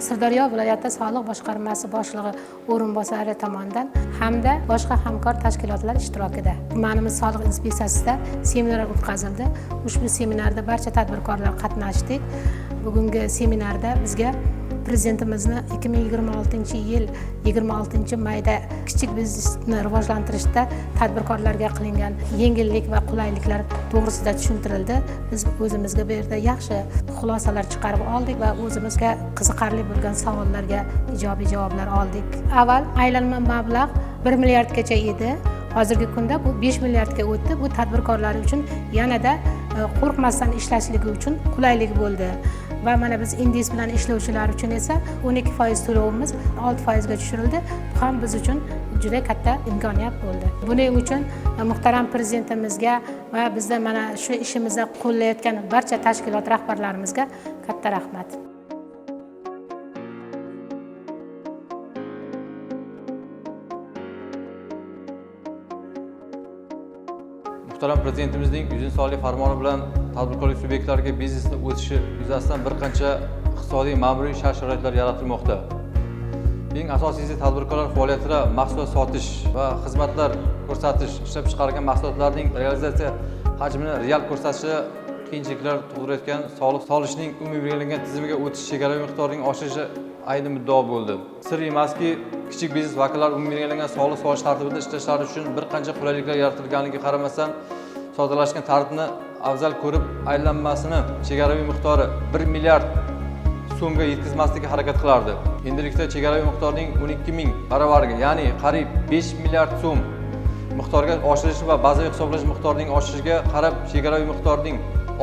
Sirdaryo viloyati Sog'liq boshqarmasi boshlig'i o'rinbosari tomonidan hamda boshqa hamkor tashkilotlar ishtirokida tumanimiz soliq inspeksiyasida seminar o'tkazildi. Ushbu seminarda barcha tadbirkorlar qatnashdik. Bugungi seminarda bizga Prezidentimizni 2026-yil 26-mayda kichik biznesni rivojlantirishda tadbirkorlarga qilingan yengillik va qulayliklar to'g'risida tushuntirildi. Biz o'zimizga bu yerda yaxshi xulosalar chiqarib oldik va o'zimizga qiziqarli bo'lgan savollarga ijobiy javoblar oldik. Avval aylanma mablag' 1 milliardgacha edi. Hozirgi kunda bu 5 milliardga o'tdi. Bu tadbirkorlar uchun yanada qo'rqmasdan ishlashligi uchun qulaylik bo'ldi. Va mana biz indeks bilan ishlovchilar uchun esa 12% to'lovimiz 6% ga tushirildi. Bu ham biz uchun juda katta imkoniyat bo'ldi. Buning uchun muhtaram prezidentimizga va bizda mana shu ishimizda qo'llayotgan barcha tashkilot rahbarlarimizga katta rahmat. Muhtaram Prezidentimizning yuzinsonlik farmoni bilan tadbirkorlik subyektlariga biznesni o'tishi yuzasidan bir qancha iqtisodiy ma'muriy shart-sharoitlar yaratilmoqda. Eng asosiysi tadbirkorlar faoliyatida mahsulot sotish va xizmatlar ko'rsatish, ishlab chiqarilgan mahsulotlarning realizatsiya hajmini real ko'rsatishda qiyinchiliklar tug'dirayotgan soliq solishning umumiy belgilangan tizimiga o'tish chegaraviy miqdorining oshishi ayni muddao bo'ldi. Sir emaski, kichik biznes vakillari umumiy belgilangan soliq solish tartibida ishlashlari uchun bir qancha qulayliklar yaratilganiga qaramasdan soddalashgan tartibni afzal ko'rib, aylanmasini chegaraviy miqdori 1 milliard so'mga yetkazmaslikka harakat qilardi. Endilikda chegaraviy miqdorning 12,000 baravariga, ya'ni qariyb 5 milliard so'm miqdorga oshirish va bazaviy hisoblash miqdorining oshishiga qarab chegaraviy miqdorning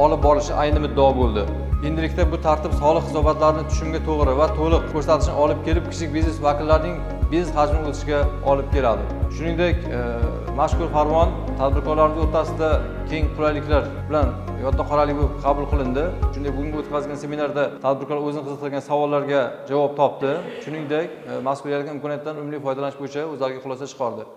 olib borishi ayni muddao bo'ldi. Endilikda bu tartib soliq hisobotlarini tushumga to'g'ri va to'liq ko'rsatishni olib kelib, kichik biznes vakillarining biznes hajmini o'sishiga olib keladi. Shuningdek, mazkur farmon tadbirkorlarimiz o'rtasida keng qulayliklar bilan yodda qolarli bo'lib qabul qilindi. Shuningdek, bugungi o'tkazilgan seminarda tadbirkorlar o'zini qiziqtirgan savollarga javob topdi. Shuningdek, mazkur yaratgan imkoniyatdan unumli foydalanish bo'yicha o'zlariga xulosa chiqardi.